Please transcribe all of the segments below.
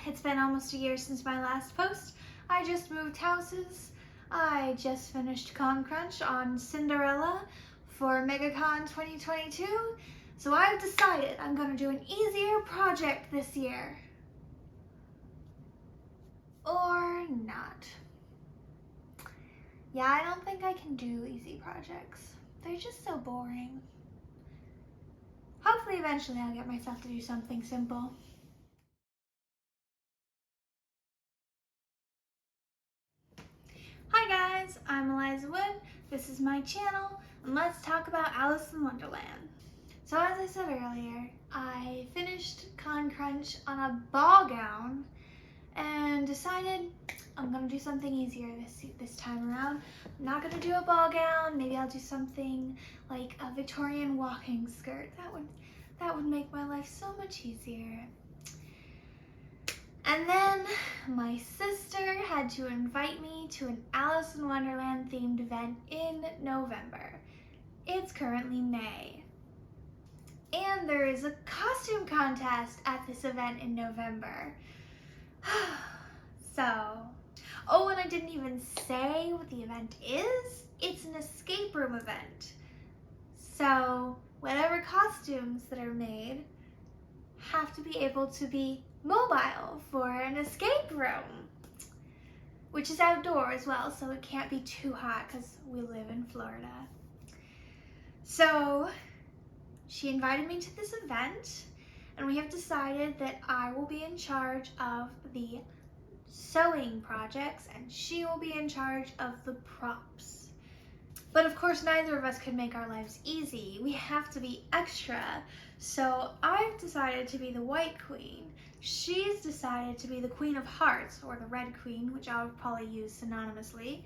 It's been almost a year since my last post. I just moved houses. I just finished Con Crunch on Cinderella for MegaCon 2022. So I've decided I'm going to do an easier project this year. Or not. Yeah, I don't think I can do easy projects. They're just so boring. Hopefully eventually I'll get myself to do something simple. Hi guys, I'm Eliza Wood. This is my channel, and let's talk about Alice in Wonderland. So as I said earlier, I finished Con Crunch on a ball gown and decided I'm gonna do something easier this time around. I'm not gonna do a ball gown. Maybe I'll do something like a Victorian walking skirt. That would make my life so much easier. And then my sister had to invite me to an Alice in Wonderland themed event in November. It's currently May. And there is a costume contest at this event in November. Oh, and I didn't even say what the event is. It's an escape room event. So whatever costumes that are made have to be able to be mobile for an escape room, which is outdoor as well, so it can't be too hot because we live in Florida. So she invited me to this event, and we have decided that I will be in charge of the sewing projects and she will be in charge of the props. But of course neither of us could make our lives easy. We have to be extra. So I've decided to be the White Queen. She's decided to be the Queen of Hearts, or the Red Queen, which I'll probably use synonymously.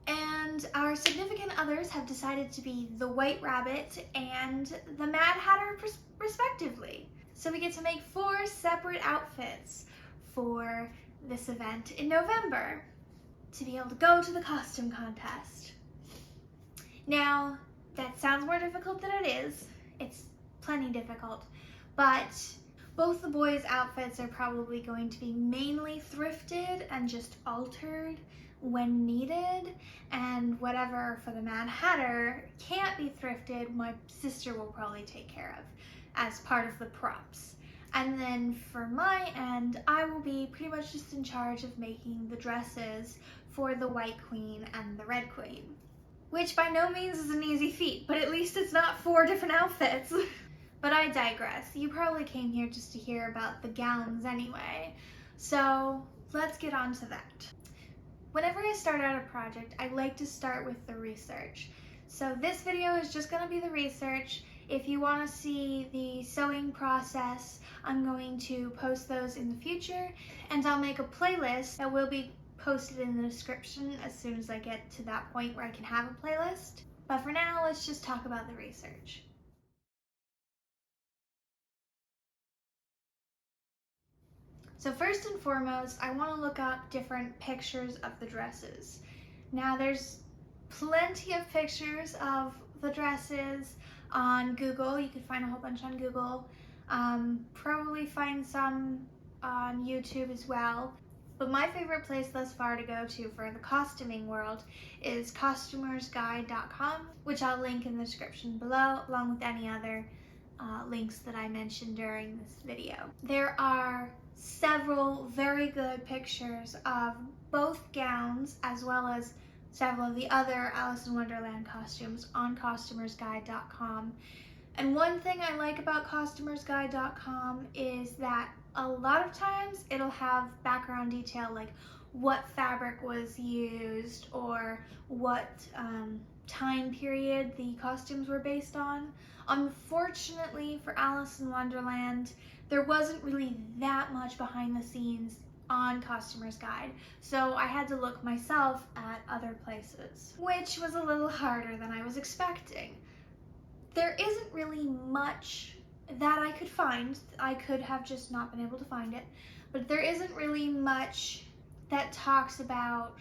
And our significant others have decided to be the White Rabbit and the Mad Hatter respectively. So we get to make 4 separate outfits for this event in November to be able to go to the costume contest. Now, that sounds more difficult than it is. It's plenty difficult, but both the boys' outfits are probably going to be mainly thrifted and just altered when needed, and whatever for the Mad Hatter can't be thrifted, my sister will probably take care of as part of the props. And then for my end, I will be pretty much just in charge of making the dresses for the White Queen and the Red Queen. Which by no means is an easy feat, but at least it's not 4 different outfits. But I digress. You probably came here just to hear about the gowns anyway. So let's get on to that. Whenever I start out a project, I like to start with the research. So this video is just going to be the research. If you want to see the sewing process, I'm going to post those in the future, and I'll make a playlist that will be posted in the description as soon as I get to that point where I can have a playlist. But for now, let's just talk about the research. So first and foremost, I want to look up different pictures of the dresses. Now there's plenty of pictures of the dresses on Google. You can find a whole bunch on Google. Probably find some on YouTube as well. But my favorite place thus far to go to for the costuming world is costumersguide.com, which I'll link in the description below, along with any other links that I mentioned during this video. There are several very good pictures of both gowns as well as several of the other Alice in Wonderland costumes on costumersguide.com. And one thing I like about costumersguide.com is that a lot of times it'll have background detail, like what fabric was used or what time period the costumes were based on. Unfortunately for Alice in Wonderland, there wasn't really that much behind the scenes on Costumer's Guide, so I had to look myself at other places, which was a little harder than I was expecting. There isn't really much that I could find. I could have just not been able to find it, but there isn't really much that talks about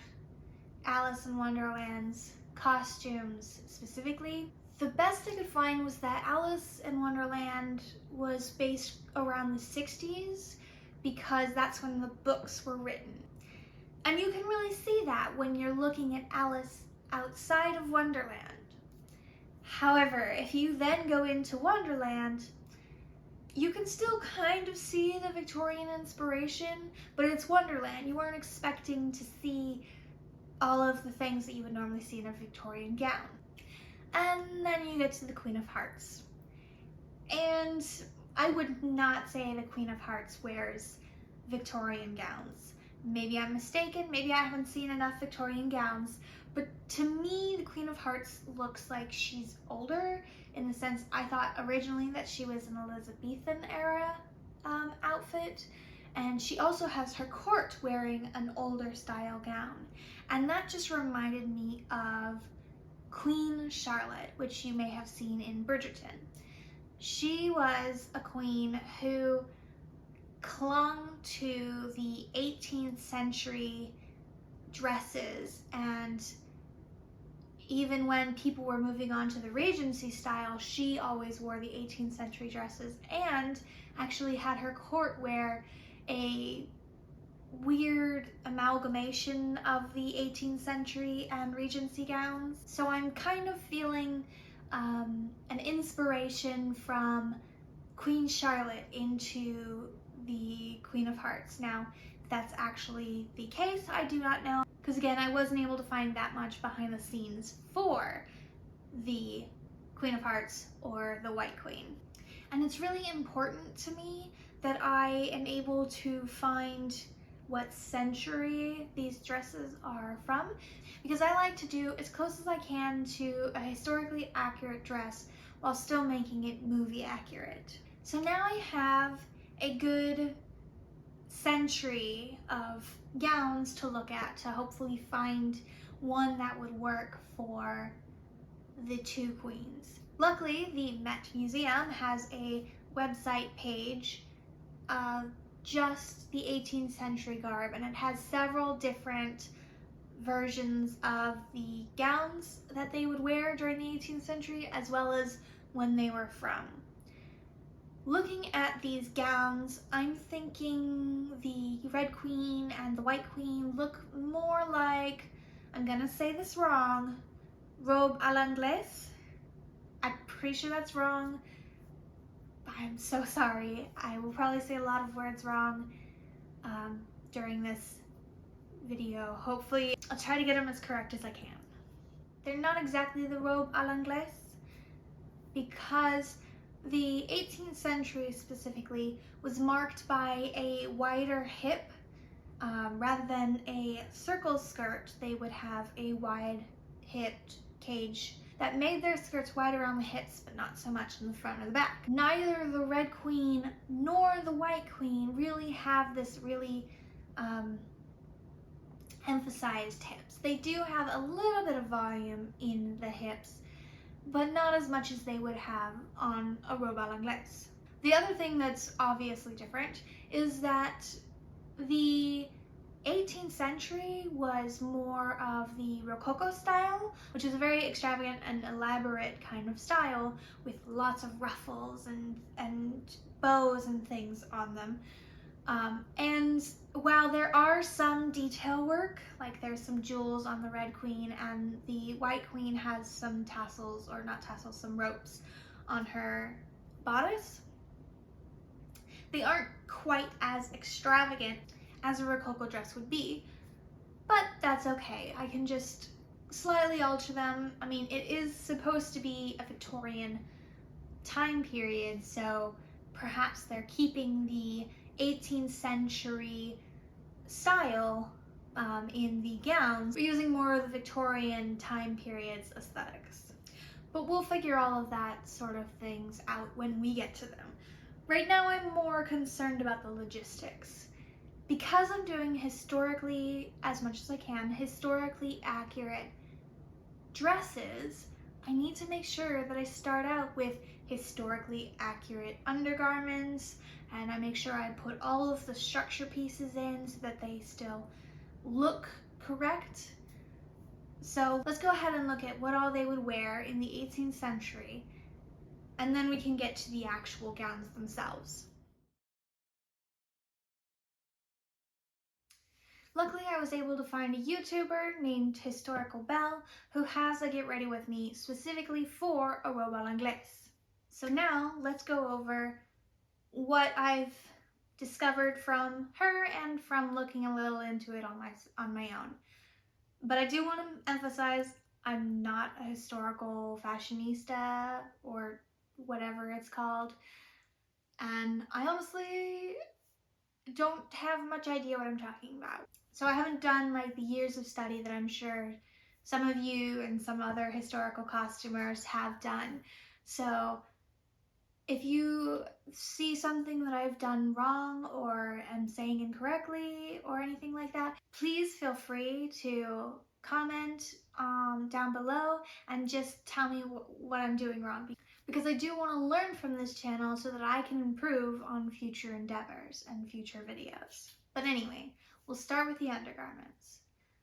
Alice in Wonderland's costumes specifically. The best I could find was that Alice in Wonderland was based around the 60s, because that's when the books were written. And you can really see that when you're looking at Alice outside of Wonderland. However, if you then go into Wonderland, you can still kind of see the Victorian inspiration, but it's Wonderland. You weren't expecting to see all of the things that you would normally see in a Victorian gown. And then you get to the Queen of Hearts. And I would not say the Queen of Hearts wears Victorian gowns. Maybe I'm mistaken, maybe I haven't seen enough Victorian gowns, but to me, the Queen of Hearts looks like she's older, in the sense I thought originally that she was an Elizabethan era outfit, and she also has her court wearing an older style gown. And that just reminded me of Queen Charlotte, which you may have seen in Bridgerton. She was a queen who clung to the 18th century dresses, and even when people were moving on to the Regency style, she always wore the 18th century dresses, and actually had her court wear a weird amalgamation of the 18th century and Regency gowns. So I'm kind of feeling an inspiration from Queen Charlotte into the Queen of Hearts. Now, if that's actually the case, I do not know, because again, I wasn't able to find that much behind the scenes for the Queen of Hearts or the White Queen. And it's really important to me that I am able to find what century these dresses are from, because I like to do as close as I can to a historically accurate dress while still making it movie accurate. So now I have a good century of gowns to look at to hopefully find one that would work for the two queens. Luckily, the Met Museum has a website page of just the 18th century garb, and it has several different versions of the gowns that they would wear during the 18th century, as well as when they were from. Looking at these gowns, I'm thinking the Red Queen and the White Queen look more like, I'm gonna say this wrong, robe à l'anglaise. I'm pretty sure that's wrong. I'm so sorry. I will probably say a lot of words wrong during this video. Hopefully, I'll try to get them as correct as I can. They're not exactly the robe à l'anglaise, because the 18th century specifically was marked by a wider hip. Rather than a circle skirt, they would have a wide hipped cage that made their skirts wide around the hips, but not so much in the front or the back. Neither the Red Queen nor the White Queen really have this really emphasized hips. They do have a little bit of volume in the hips, but not as much as they would have on a robe à l'anglaise. The other thing that's obviously different is that the 18th century was more of the Rococo style, which is a very extravagant and elaborate kind of style with lots of ruffles and bows and things on them. And while there are some detail work, like there's some jewels on the Red Queen, and the White Queen has some tassels, or not tassels, some ropes on her bodice, they aren't quite as extravagant as a Rococo dress would be, but that's okay. I can just slightly alter them. I mean, it is supposed to be a Victorian time period, so perhaps they're keeping the 18th century style in the gowns. We're using more of the Victorian time period's aesthetics. But we'll figure all of that sort of things out when we get to them. Right now I'm more concerned about the logistics. Because I'm doing historically, as much as I can, historically accurate dresses, I need to make sure that I start out with historically accurate undergarments, and I make sure I put all of the structure pieces in so that they still look correct. So let's go ahead and look at what all they would wear in the 18th century, and then we can get to the actual gowns themselves. Luckily, I was able to find a YouTuber named Historical Belle who has a Get Ready With Me specifically for a Robe à l'Anglaise. So now let's go over what I've discovered from her and from looking a little into it on my own. But I do want to emphasize I'm not a historical fashionista or whatever it's called, and I honestly don't have much idea what I'm talking about. So I haven't done like the years of study that I'm sure some of you and some other historical costumers have done. So if you see something that I've done wrong or am saying incorrectly or anything like that, please feel free to comment down below and just tell me what I'm doing wrong, because I do want to learn from this channel so that I can improve on future endeavors and future videos. But anyway, we'll start with the undergarments.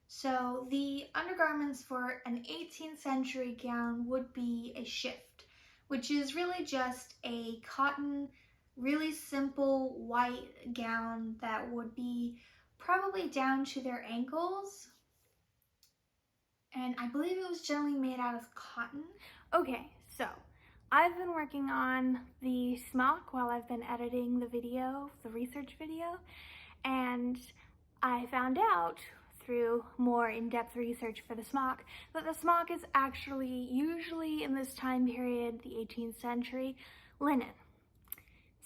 So the undergarments for an 18th century gown would be a shift, which is really just a cotton, really simple white gown that would be probably down to their ankles. And I believe it was generally made out of cotton. Okay, so I've been working on the smock while I've been editing the video, the research video, and I found out through more in-depth research for the smock that the smock is actually usually in this time period, the 18th century, linen.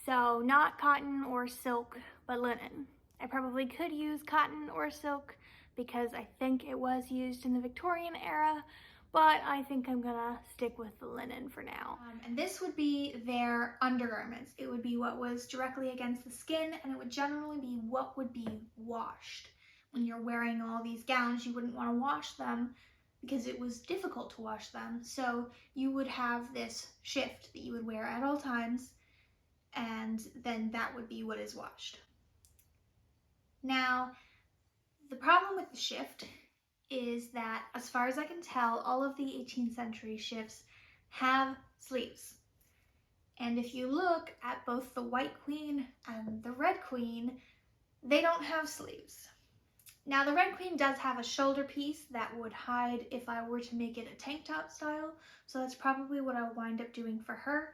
So not cotton or silk, but linen. I probably could use cotton or silk because I think it was used in the Victorian era, but I think I'm gonna stick with the linen for now. And this would be their undergarments. It would be what was directly against the skin, and it would generally be what would be washed. When you're wearing all these gowns, you wouldn't want to wash them because it was difficult to wash them. So you would have this shift that you would wear at all times, and then that would be what is washed. Now, the problem with the shift is that, as far as I can tell, all of the 18th century shifts have sleeves. And if you look at both the White Queen and the Red Queen, they don't have sleeves. Now, the Red Queen does have a shoulder piece that would hide if I were to make it a tank top style, so that's probably what I'll wind up doing for her.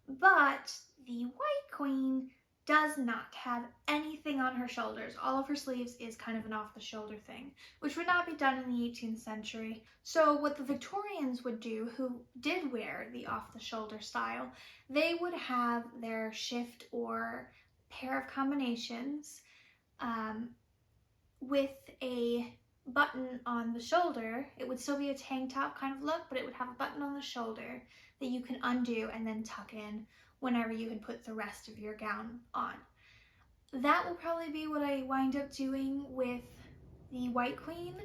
But the White Queen does not have anything on her shoulders. All of her sleeves is kind of an off-the-shoulder thing, which would not be done in the 18th century. So what the Victorians would do, who did wear the off-the-shoulder style, they would have their shift or pair of combinations with a button on the shoulder. It would still be a tank top kind of look, but it would have a button on the shoulder that you can undo and then tuck in whenever you had put the rest of your gown on. That will probably be what I wind up doing with the White Queen.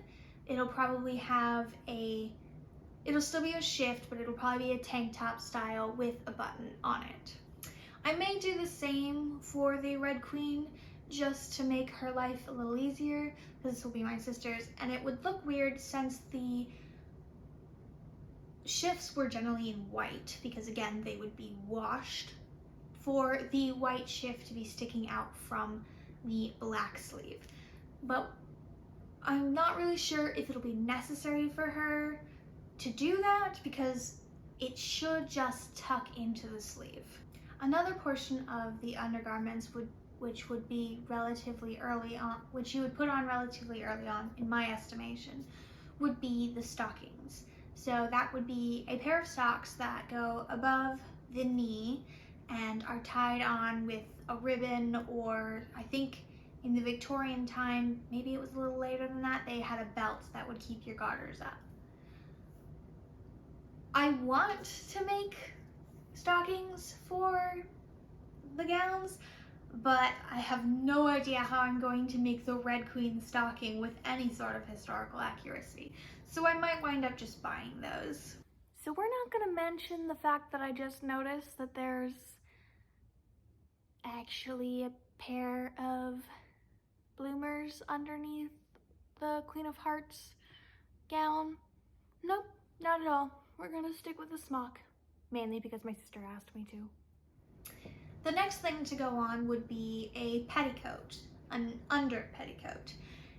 It'll probably have it'll still be a shift, but it'll probably be a tank top style with a button on it. I may do the same for the Red Queen, just to make her life a little easier. This will be my sister's, and it would look weird since the shifts were generally in white, because again, they would be washed, for the white shift to be sticking out from the black sleeve. But I'm not really sure if it'll be necessary for her to do that, because it should just tuck into the sleeve. Another portion of the undergarments which would be relatively early on, which you would put on relatively early on, in my estimation, would be the stockings. So that would be a pair of socks that go above the knee and are tied on with a ribbon, or I think in the Victorian time, maybe it was a little later than that, they had a belt that would keep your garters up. I want to make stockings for the gowns, but I have no idea how I'm going to make the Red Queen stocking with any sort of historical accuracy. So I might wind up just buying those. So we're not going to mention the fact that I just noticed that there's actually a pair of bloomers underneath the Queen of Hearts gown. Nope, not at all. We're going to stick with the smock, mainly because my sister asked me to. The next thing to go on would be a petticoat, an under petticoat.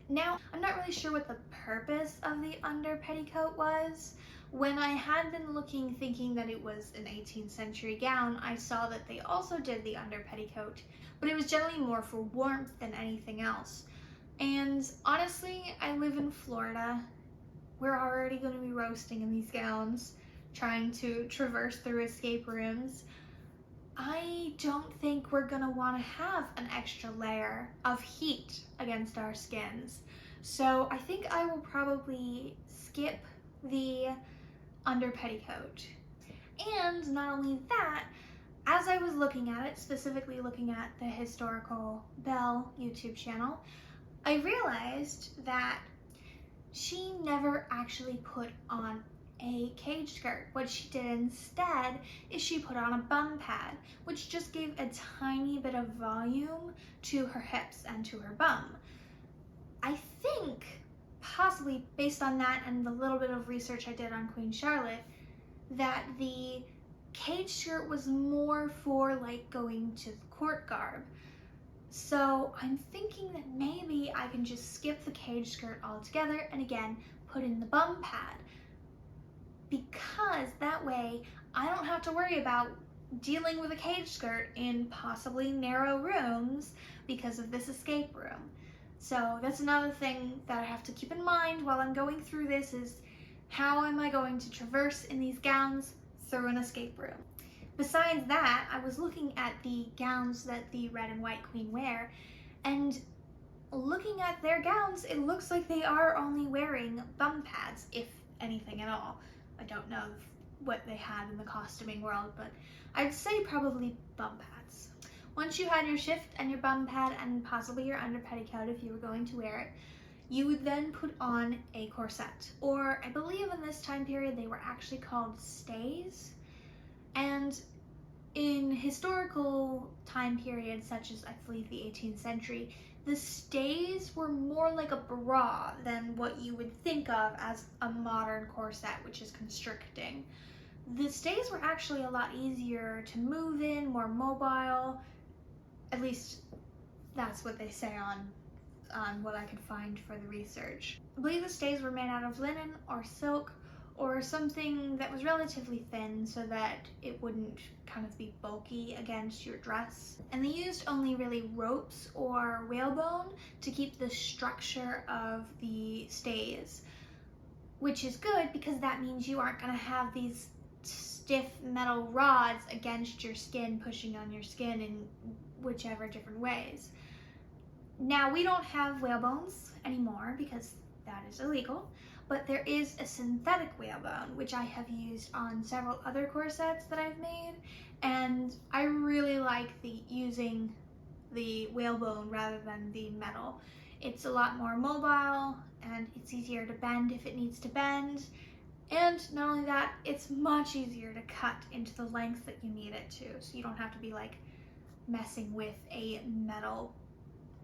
Now, I'm not really sure what the purpose of the under petticoat was. When I had been looking thinking that it was an 18th century gown, I saw that they also did the under petticoat, but it was generally more for warmth than anything else. And honestly, I live in Florida. We're already going to be roasting in these gowns, trying to traverse through escape rooms. I don't think we're gonna want to have an extra layer of heat against our skins. So I think I will probably skip the under petticoat. And not only that, as I was looking at it, specifically looking at the Historical Belle YouTube channel, I realized that she never actually put on a cage skirt. What she did instead is she put on a bum pad, which just gave a tiny bit of volume to her hips and to her bum. I think, possibly based on that and the little bit of research I did on Queen Charlotte, that the cage skirt was more for like going to the court garb. So I'm thinking that maybe I can just skip the cage skirt altogether and again put in the bum pad, because that way I don't have to worry about dealing with a cage skirt in possibly narrow rooms because of this escape room. So that's another thing that I have to keep in mind while I'm going through this, is how am I going to traverse in these gowns through an escape room? Besides that, I was looking at the gowns that the red and white queen wear, and looking at their gowns, it looks like they are only wearing bum pads, if anything at all. I don't know what they had in the costuming world, but I'd say probably bum pads. Once you had your shift and your bum pad and possibly your under petticoat if you were going to wear it, you would then put on a corset, or I believe in this time period they were actually called stays. And in historical time periods such as I believe the 18th century, the stays were more like a bra than what you would think of as a modern corset, which is constricting. The stays were actually a lot easier to move in, more mobile. At least that's what they say on what I could find for the research. I believe the stays were made out of linen or silk or something that was relatively thin so that it wouldn't kind of be bulky against your dress. And they used only really ropes or whalebone to keep the structure of the stays, which is good because that means you aren't going to have these stiff metal rods against your skin, pushing on your skin in whichever different ways. Now, we don't have whalebones anymore because that is illegal, but there is a synthetic whalebone, which I have used on several other corsets that I've made, and I really like using the whalebone rather than the metal. It's a lot more mobile, and it's easier to bend if it needs to bend, and not only that, it's much easier to cut into the length that you need it to, so you don't have to be like messing with a metal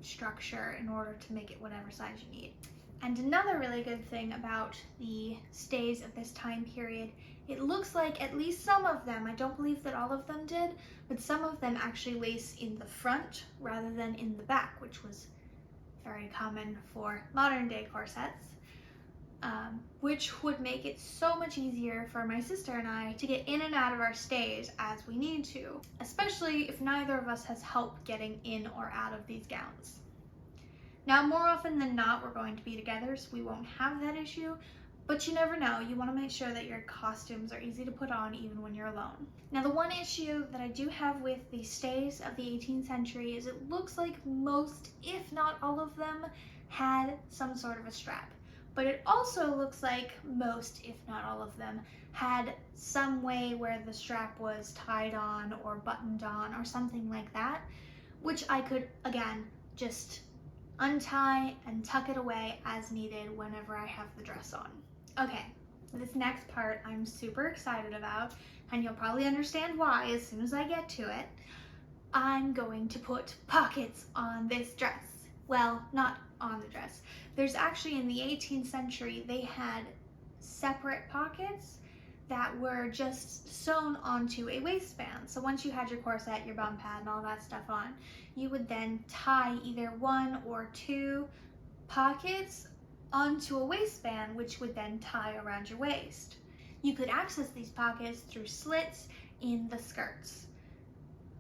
structure in order to make it whatever size you need. And another really good thing about the stays of this time period, it looks like at least some of them, I don't believe that all of them did, but some of them actually lace in the front rather than in the back, which was very common for modern day corsets, which would make it so much easier for my sister and I to get in and out of our stays as we need to, especially if neither of us has help getting in or out of these gowns. Now, more often than not, we're going to be together, so we won't have that issue, but you never know. You want to make sure that your costumes are easy to put on even when you're alone. Now, the one issue that I do have with the stays of the 18th century is it looks like most, if not all of them, had some sort of a strap. But it also looks like most, if not all of them, had some way where the strap was tied on or buttoned on or something like that, which I could, again, just untie and tuck it away as needed whenever I have the dress on. Okay, this next part I'm super excited about, and you'll probably understand why as soon as I get to it. I'm going to put pockets on this dress. Well, not on the dress. There's actually, in the 18th century, they had separate pockets that were just sewn onto a waistband. So once you had your corset, your bum pad, and all that stuff on, you would then tie either one or two pockets onto a waistband, which would then tie around your waist. You could access these pockets through slits in the skirts,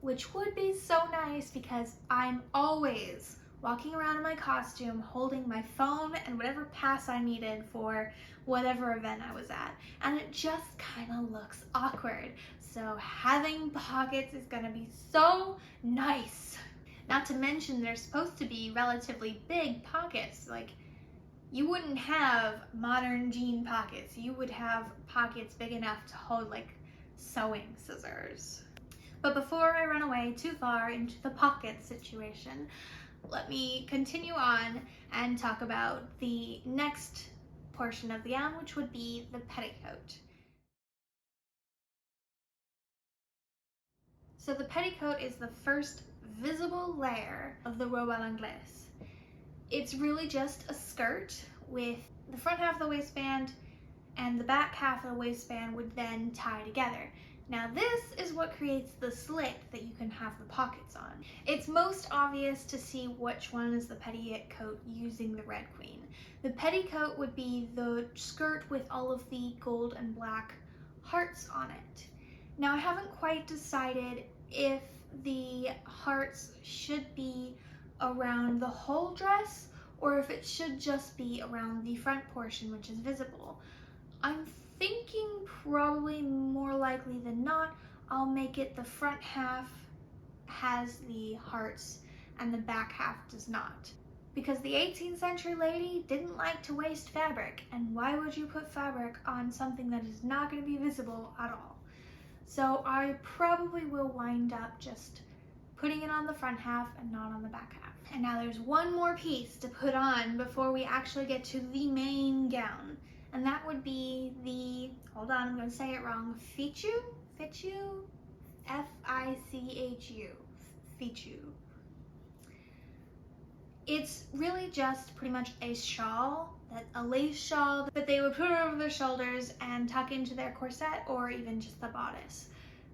which would be so nice because I'm always walking around in my costume holding my phone and whatever pass I needed for whatever event I was at, and it just kind of looks awkward. So having pockets is gonna be so nice. Not to mention they're supposed to be relatively big pockets. Like, you wouldn't have modern jean pockets. You would have pockets big enough to hold like sewing scissors. But before I run away too far into the pocket situation, let me continue on and talk about the next portion of the gown, which would be the petticoat. So the petticoat is the first visible layer of the robe à l'anglaise. It's really just a skirt with the front half of the waistband and the back half of the waistband would then tie together. Now this is what creates the slit that you can have the pockets on. It's most obvious to see which one is the petticoat using the Red Queen. The petticoat would be the skirt with all of the gold and black hearts on it. Now I haven't quite decided if the hearts should be around the whole dress or if it should just be around the front portion, which is visible. I'm thinking probably more likely than not, I'll make it the front half has the hearts and the back half does not. Because the 18th century lady didn't like to waste fabric, and why would you put fabric on something that is not going to be visible at all? So I probably will wind up just putting it on the front half and not on the back half. And now there's one more piece to put on before we actually get to the main gown. And that would be the, hold on, I'm going to say it wrong, fichu? Fichu? F-I-C-H-U. Fichu. It's really just pretty much a shawl, a lace shawl that they would put over their shoulders and tuck into their corset or even just the bodice.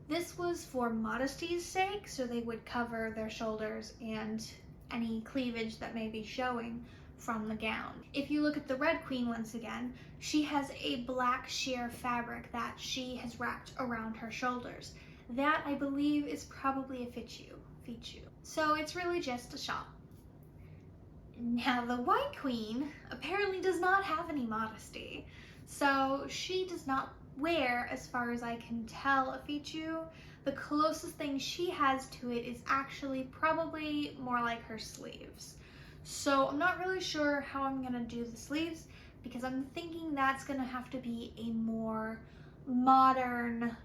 This was for modesty's sake, so they would cover their shoulders and any cleavage that may be showing from the gown. If you look at the Red Queen once again, she has a black sheer fabric that she has wrapped around her shoulders. That, I believe, is probably a fichu. So it's really just a shawl. Now the White Queen apparently does not have any modesty, so she does not wear, as far as I can tell, a fichu. The closest thing she has to it is actually probably more like her sleeves. So I'm not really sure how I'm gonna do the sleeves because I'm thinking that's gonna have to be a more modern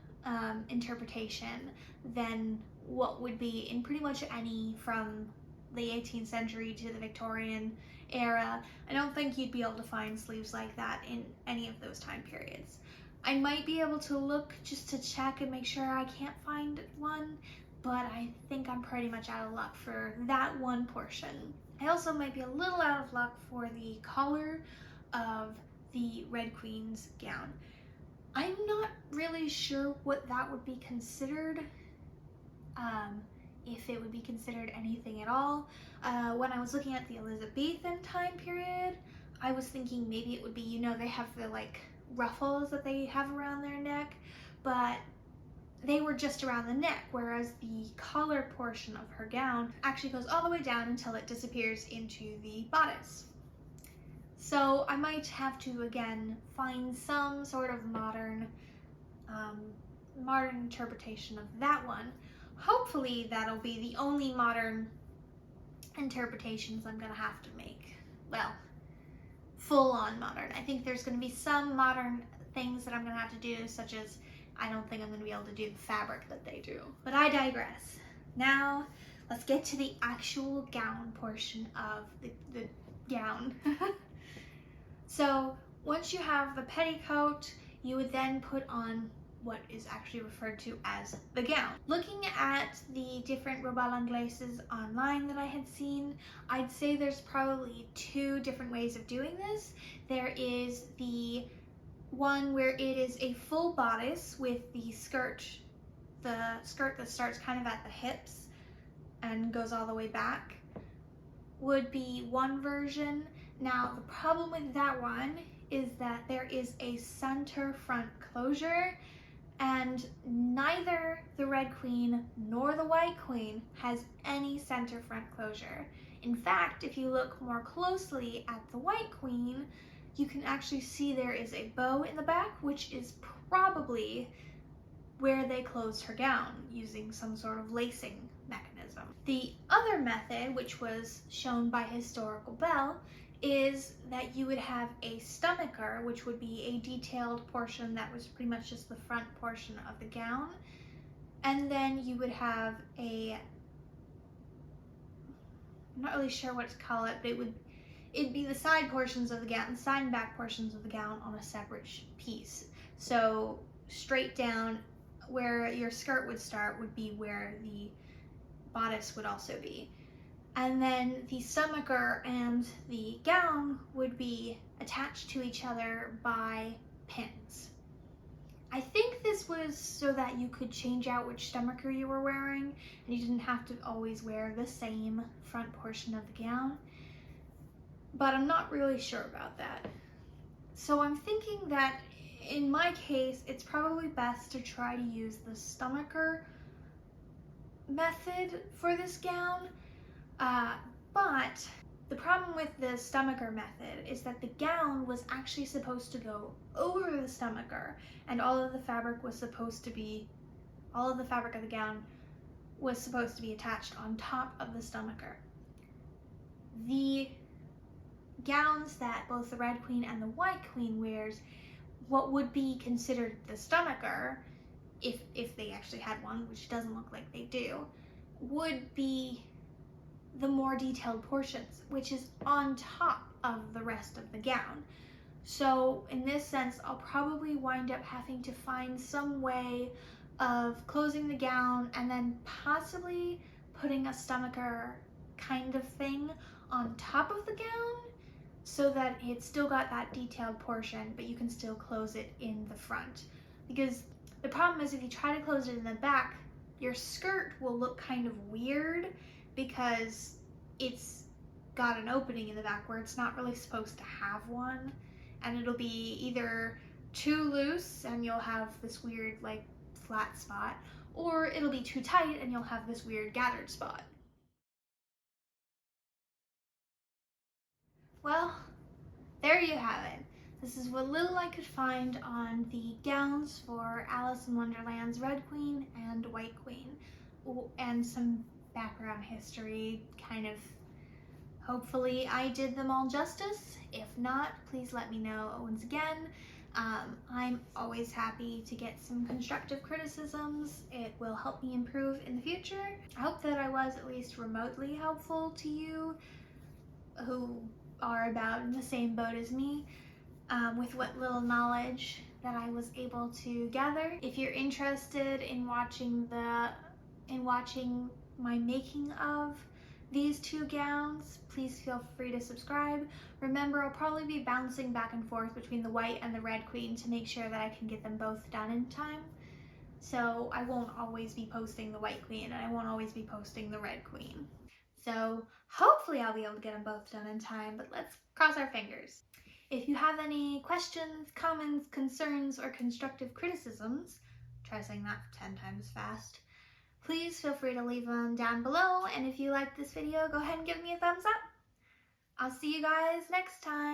interpretation than what would be in pretty much any from the 18th century to the Victorian era. I don't think you'd be able to find sleeves like that in any of those time periods. I might be able to look just to check and make sure I can't find one, but I think I'm pretty much out of luck for that one portion. I also might be a little out of luck for the collar of the Red Queen's gown. I'm not really sure what that would be considered, if it would be considered anything at all. When I was looking at the Elizabethan time period, I was thinking maybe it would be, you know, they have the like ruffles that they have around their neck, but they were just around the neck, whereas the collar portion of her gown actually goes all the way down until it disappears into the bodice. So I might have to, again, find some sort of modern interpretation of that one. Hopefully that'll be the only modern interpretations I'm gonna have to make. Well, full-on modern. I think there's gonna be some modern things that I'm gonna have to do, such as I don't think I'm gonna be able to do the fabric that they do. But I digress. Now, let's get to the actual gown portion of the gown. So, once you have the petticoat, you would then put on what is actually referred to as the gown. Looking at the different robe à l'anglaises online that I had seen, I'd say there's probably two different ways of doing this. There is the one where it is a full bodice with the skirt that starts kind of at the hips and goes all the way back would be one version. Now, the problem with that one is that there is a center front closure, and neither the Red Queen nor the White Queen has any center front closure. In fact, if you look more closely at the White Queen, you can actually see there is a bow in the back, which is probably where they closed her gown using some sort of lacing mechanism. The other method, which was shown by Historical Belle, is that you would have a stomacher, which would be a detailed portion that was pretty much just the front portion of the gown, and then you would have I'm not really sure what to call it, but it'd be the side portions of the gown, side and back portions of the gown on a separate piece. So straight down where your skirt would start would be where the bodice would also be. And then the stomacher and the gown would be attached to each other by pins. I think this was so that you could change out which stomacher you were wearing, and you didn't have to always wear the same front portion of the gown. But I'm not really sure about that. So I'm thinking that in my case, it's probably best to try to use the stomacher method for this gown. But the problem with the stomacher method is that the gown was actually supposed to go over the stomacher, and all of the fabric of the gown was supposed to be attached on top of the stomacher. The gowns that both the Red Queen and the White Queen wears, what would be considered the stomacher, if they actually had one, which doesn't look like they do, would be the more detailed portions, which is on top of the rest of the gown. So in this sense, I'll probably wind up having to find some way of closing the gown and then possibly putting a stomacher kind of thing on top of the gown so that it's still got that detailed portion, but you can still close it in the front. Because the problem is if you try to close it in the back, your skirt will look kind of weird because it's got an opening in the back where it's not really supposed to have one, and it'll be either too loose and you'll have this weird like flat spot, or it'll be too tight and you'll have this weird gathered spot. Well, there you have it. This is what little I could find on the gowns for Alice in Wonderland's Red Queen and White Queen, and some background history, kind of. Hopefully I did them all justice. If not, please let me know. Once again, I'm always happy to get some constructive criticisms. It will help me improve in the future. I hope that I was at least remotely helpful to you who are about in the same boat as me, with what little knowledge that I was able to gather. If you're interested in watching my making of these two gowns, please feel free to subscribe. Remember, I'll probably be bouncing back and forth between the White and the Red Queen to make sure that I can get them both done in time. So I won't always be posting the White Queen and I won't always be posting the Red Queen. So hopefully I'll be able to get them both done in time, but let's cross our fingers. If you have any questions, comments, concerns, or constructive criticisms, try saying that 10 times fast, please feel free to leave them down below, and if you liked this video, go ahead and give me a thumbs up. I'll see you guys next time.